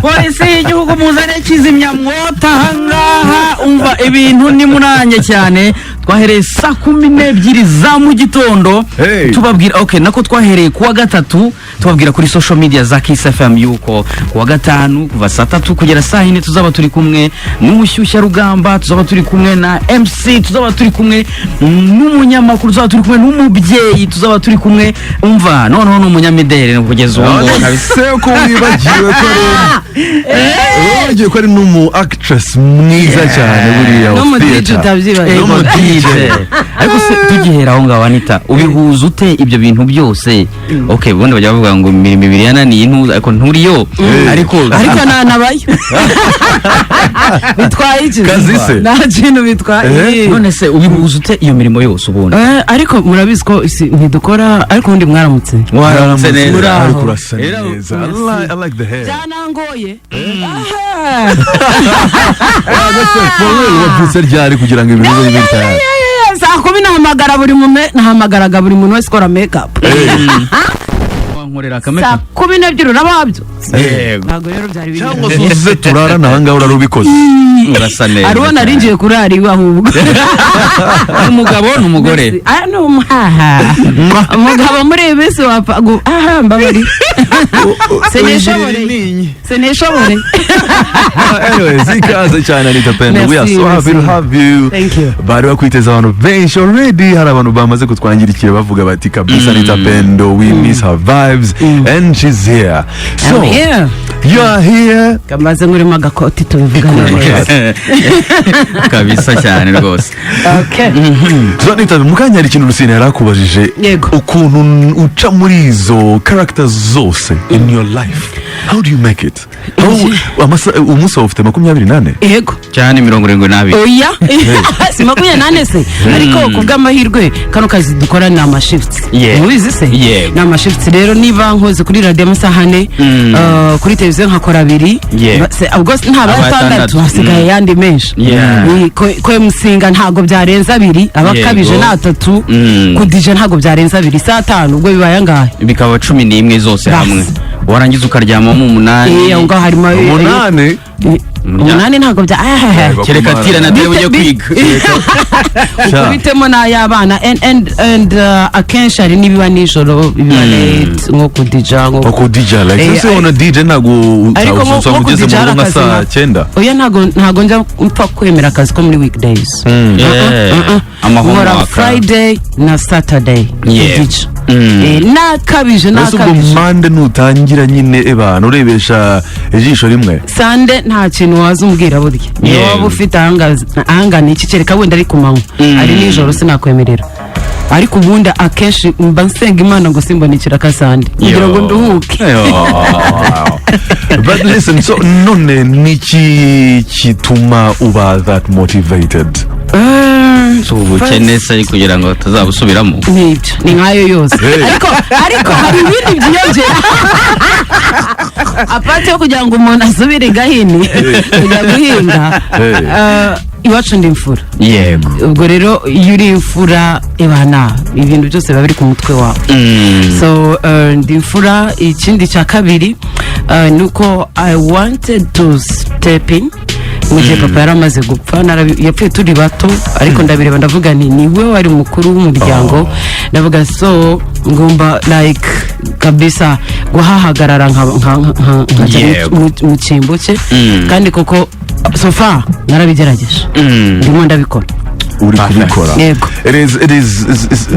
polisi y'igihugu muzane kizimyamwoto ahangaha umva ibintu ni munanye cyane. Twahereye saa 12 za mu gitondo tubabwira nako twahereye kuwa gatatu tubabwira kuri social media za Kiss FM yuko kuwa gatanu kuva saa 3 kugera saa 4 tuzaba turi kumwe n'umushyushya rugamba, tuzaba turi kumwe na MC, tuzaba turi kumwe n'umunyamakuru, tuzaba turi kumwe n'umubyeyi, tuzaba turi kumwe umva noneho n'umunyamideli kugeza ubu ngo kabise ko wibagiwe ko ari n'umu actress mwiza cyane buriya no DJ utavyibaye no DJ ariko se tugihera aho ngaho Anita ubihuza ute ibyo bintu byose ubundi bajya bavuga ngo imirimo ibiri yananiye intu ariko nturiyo ariko nanabayo bitwaye iki kazise nta kintu bitwaye none se ubihuza ute iyo mirimo yose ubundi ariko murabizi ko ntidukora ariko undi mwaramutse neza ariko urasa neza I like the hair byanangoye wabyutse ryari kugira ngo ibintu bibe bitari saa 10 nahamagaraga buri muntu wese ukora makeup wankorera kameka saa 12 urababyo yego ntago rero byari biri cyangwa suze turarana hanga urarubikoze urasa neza arubona arinjiye kurara iwe ahubwo umugabo n'umugore no muhaha umugabo muri bese wapfa mbabari seneshobore anyways ikaze cyane Anita Pendo, we are so happy to have you. Thank you. Bari bakwiteza abantu benshi already, hari abantu bamaze kutwangirikira bavuga bati kabisa Anita Pendo, we miss her vibes and she's here. So you are here kamaze ngurimo agakoti tubivugana neza kabisa cyane rwose. Okay. So Anita, mukanya hari ikintu Rusine yarakubajije ukuntu uca muri izo characters zose in your life. How do you make it? Umusa ufite 28? Yego cyane 72. Oya si 28 se ariko kubw'amahirwe kano kazi dukora na ama shifts. Ubizi se na ama shifts rero niba nkoze kuri radio amasahane kuri televiziyo nkakora 2 ubwo nta batandatu hasigaye yandi menshi ko musinga ntago byarenza 2 abakabije na 3 kudije ntago byarenza 2 saa 5 ubwo bibaye ngahe bikaba 11 zose hamwe warangiza ukaryama mu 8 ngo harimo 8 umunani ntago bya kereka tira na dewe yo kwiga ukubitemo na yabana and akenshi ari nibiba nijoro biba late nko kudija like se ona DJ nago ugeze mu ngo saa 9 oya ntago njya mpfa kwemera akazi ko muri weekdays amahoro Friday na Saturday kudija nakabije Monday nutangira nyine ebana urebesha ejisho rimwe Sunday nta kintu wazumbwira burya niyo waba ufite ahangana iki kereka wenda ari kumanywa ari nijoro sinakwemerera ariko ubundi akenshi mba nsenga Imana ngo simbonikira kasande kugira ngo nduhuke. But listen, so none niki kituma uba that motivated? So ubukenese kugira ngo tuzabusubiramo nibyo ni nkayo yose ariko hari ibindi byiyongera aparte yo kugira ngo umuntu asubire gahini kujya guhinga iwacu ndi imfura yego ubwo rero iyo uri imfura ebana ibintu byose biba biri ku mutwe wawe so ndi imfura. Ikindi cya kabiri nuko I wanted to step in mu gihe papa yaramaze gupfa yapfuye turi bato ariko ndabireba ndavuga ni we wari mukuru w'umuryango ndavuga so ngomba like kabisa guhahagarara mu cyimbo cye kandi koko sofa narabigerageje ndimo ndabikora uri kubikora. It is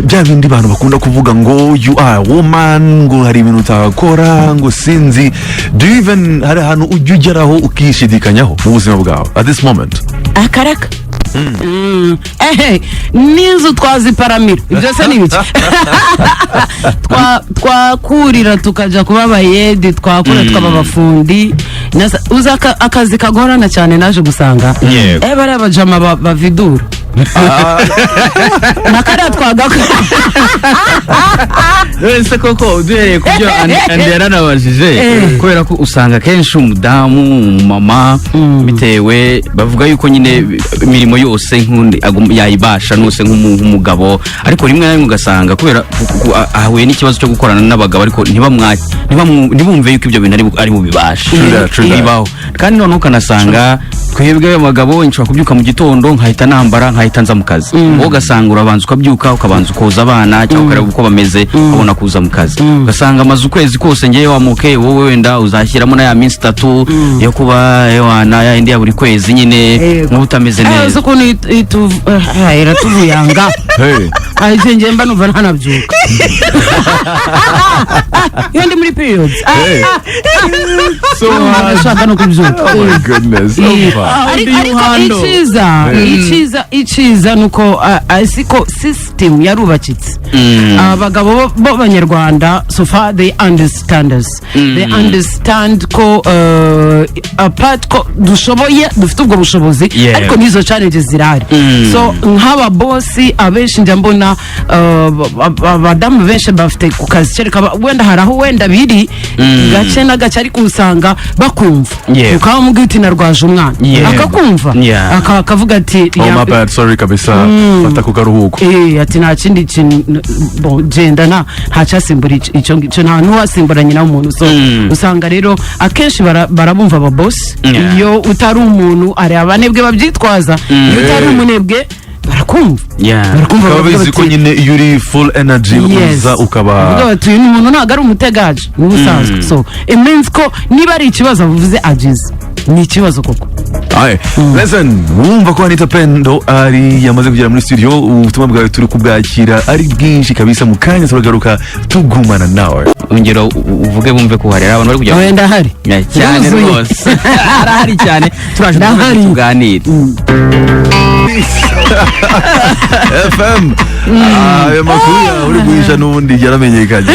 bya bindi bantu bakunda kuvuga ngo you are a woman ngo hari ibintu utakora ngo sinzi. Do you even hari ahantu ujya ugeraho ukishidikanyaho mu buzima bwawe at this moment? Akaraka n'inzu twaziparamira ibyo se n'ibiki twakurira tukaja kuba abayedi twakura twaba abafundi uza akazi kagorana cyane naje gusanga bari abajama bavidura nakara twagakora ese koko duhereye ku byo Andi yaranabajije kubera ko usanga kenshi umudamu umumama bitewe bavuga yuko nyine imirimo yose nk'undi yayibasha nose nk'umugabo ariko rimwe na rimwe ugasanga kubera ahuye n'ikibazo cyo gukorana n'abagabo ariko ntibumve yuko ibyo bintu ari mu bibasha bibaho kandi noneho ukanasanga twebwe abagabo nshobora kubyuka mu gitondo nkahita nambara nkahita nza mu kazi wowe ugasanga urabanza ukabyuka ukabanza ukoza abana cyangwa ukareba uko bameze ubona kuza mu kazi ugasanga amaze ukwezi kose ngewe wamuke wowe wenda uzashyiramo na ya minsi 3 yo kuba wana ya indi ya buri kwezi nyine nk'utameze neza ukuntu iratuvuyanga aje ngiye mba numva ntanabyuka iyo ndi muri periods so ashaka no kubyuka. Oh my goodness. Ariko iciza nuko asiko system yarubakitse abagabo b'abanyarwanda so far they understand us. They understand ko apart ko dushoboye dufite ubwo bushobozi ariko nizo challenges zirahari. So nk'aba bossi abenshi njya mbona abadamu benshi bafite ku kazi cereka wenda haraho wenda biri gace na gace ariko usanga bakumva ukaba mugiti narwaje umwana akakumva akavuga ati oh my bad sorry kabisa fata kugaruhuko ati nta kindi kintu genda nta cyasimbura icyo nta nuwasimbura nyina w'umuntu. So usanga rero akenshi barabumva aba boss iyo utari umuntu ari abanebwe babyitwaza iyo utari umunebwe barakumva babizi ko nyine iyo uri full energy uza ukaba uyu umuntu ntabwo ari umutegaje n'ubusanzwe. So it means ko niba ari ikibazo avuze agize ni ikibazo koko. Listen, wumva ko Anita Pendo ari yamaze kugera muri studio, ubutumwa bwawe turi kubwakira ari bwinshi kabisa. Mu kanya turagaruka tugumana nawe. Ongera uvuge bumve ko hari abantu bari kujya wenda hari cyane rwose arahari cyane turaje tuganira FM ayo makuru uri guhisha n'ubundi yaramenyekanye.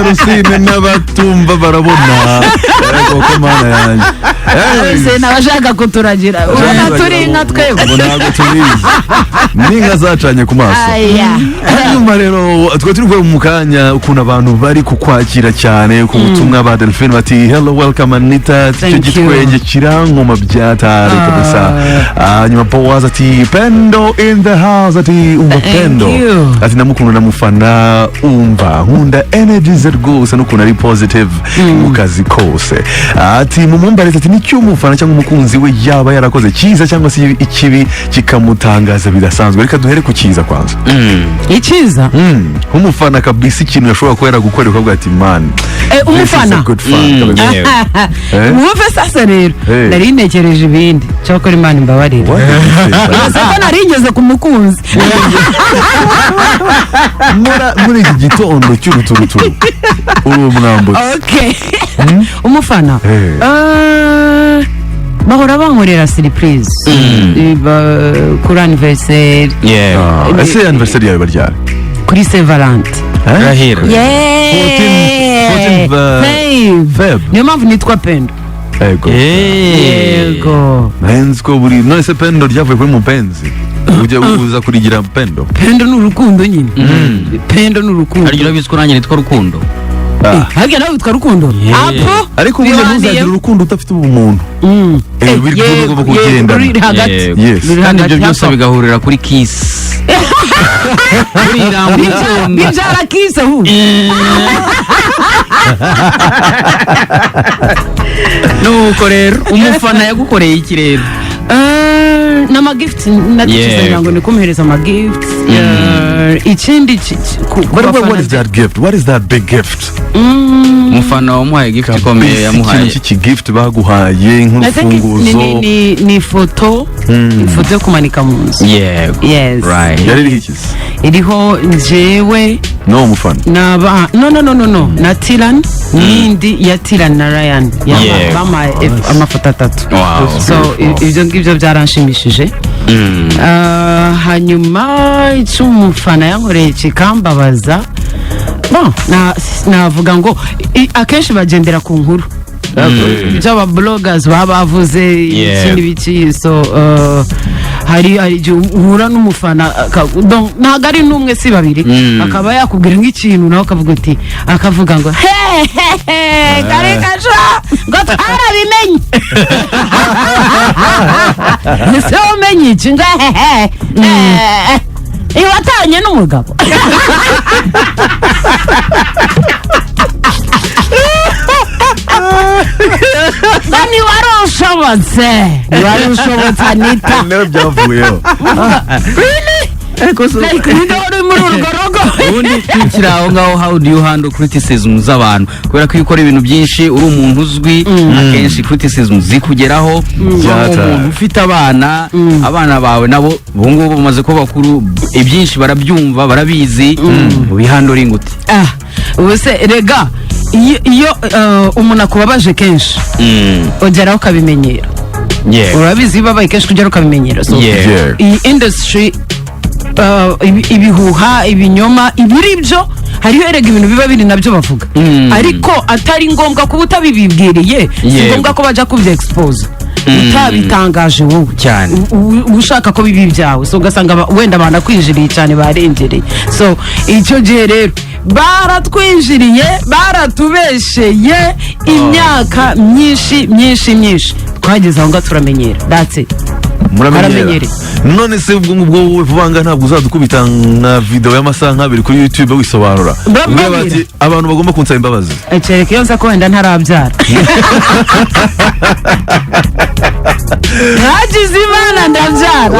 Rusine n'abatumva barabona koko mana yanjye se nabashaka kuturagira ubona turi nka twebwe ntabwo tubizi ninga zacanye ku maso. Hanyuma rero twe turi mu mukanya ukuntu abantu bari kukwakira cyane ku butumwa ba Delphine bati hello welcome Anita cyo gitwenge kirankoma byatari kabisa. Hanyuma Boaz ati Pendo in the house ati umva Pendo ati namukunda namufana umva nkunda energies rwose n'ukuntu ari positive mu kazi kose. Ati mumumbaretse ati nicyo umufana cyangwa umukunzi we yaba yarakoze cyiza cyangwa se ikibi kikamutangaza bidasanzwe. Reka duhere ku cyiza kwanza. Icyiza umufana kabisa ikintu yashobora kuba yaragukorera ukavuga ati man umufana mwumve sasa rero nari ntekereje ibindi cyakora Imana imbabarira ko nari ngeze ku mukunzi muri iki gitondo cy'uruturuturu uwo mwambutse. Okay umufana bahora bankorera surprise kuri anniversaire. Ese anniversaire yawe baryari? Kuri Saint Valentin. Rahira 14 Feb. Niyo mpamvu nitwa Pendo. Yego Nenziko buri none se Pendo ryavuye kuri mupenzi ujya uza kurigira Pendo. Pendo n'urukundo nyine. Pendo n'urukundo. Ariko urabiziko nanjye nitwa Rukundo. Hage nawe witwa Rukundo. Apo ariko ubuye muzagira urukundo udafite ubumuntu. Birwo bwo kugenda. Kandi ibyo byose bigahurira kuri Kiss. Bijara Kiss aho. Nuko rero umufana yagukoreye iki rero? Nama gifts natishizanya ngo nikumehereza ama gifts. Ikindi what is that gift? What is that big gift? Umufana wamuhaye gift ikomeye yamuhaye. Iki gift baguhaye nk'urufunguzo. Ni foto yo kumanika mu nzu. Yes. Right. Yari ikizi. Iriho njewe no mufana. Naba no na Tiran nindi ya Tiran na Ryan. Bama amafoto 3. Wow. So ibyo ngibyo byaranshimishije. Hanyuma cy'umufana yankoreye kikambabaza. Navuga ngo akenshi bagendera ku nkuru by'aba bloggers baba bavuze ikindi biki, so hari igihe uhura n'umufana ntabwo ari n'umwe si babiri, akaba yakubwira nk'ikintu nawe akavuga uti, akavuga ngo hehehe kare kaja ngo twarabimenye ese umenye iki ngo hehe iwatanye n'umugabo Nani warushobotse Anita niyo byavuyeho ubundi tukiri aho ngaho, how do you handle criticism z'abantu? Kubera ko iyo ukora ibintu byinshi uri umuntu uzwi, akenshi criticism zikugeraho. Umuntu ufite abana bawe nabo ubu ngubu bamaze kuba bakuru, ibyinshi barabyumva barabizi, ubihandling ute? ubuse rega iyo umuntu akubabaje kenshi ugeraho ukabimenyera, urabizi babaye kenshi kugera ukabimenyera. So iyi industry ibihuha, ibinyoma, ibiri byo hariho erega ibintu biba biri nabyo bavuga, ariko atari ngombwa kuba utabibibwiriye, si ngombwa ko bajya kubya expose utabitangaje wowe cyane ushaka ko bibi byawe, so ugasanga wenda banakwinjiriye cyane, barengereye. So icyo gihe rero baratwinjiriye, baratubesheye imyaka myinshi twageze aho ngaho turamenyera, that's it. muramenyera. None se ubwo ngubwo wowe vuvanga ntabwo uzadukubita nka video y'amasaha nk'abiri kuri YouTube wisobanura bati abantu bagomba kunsaba imbabazi? Kereka iyo nza ko wenda ntarabyara nagize Imana ndabyara.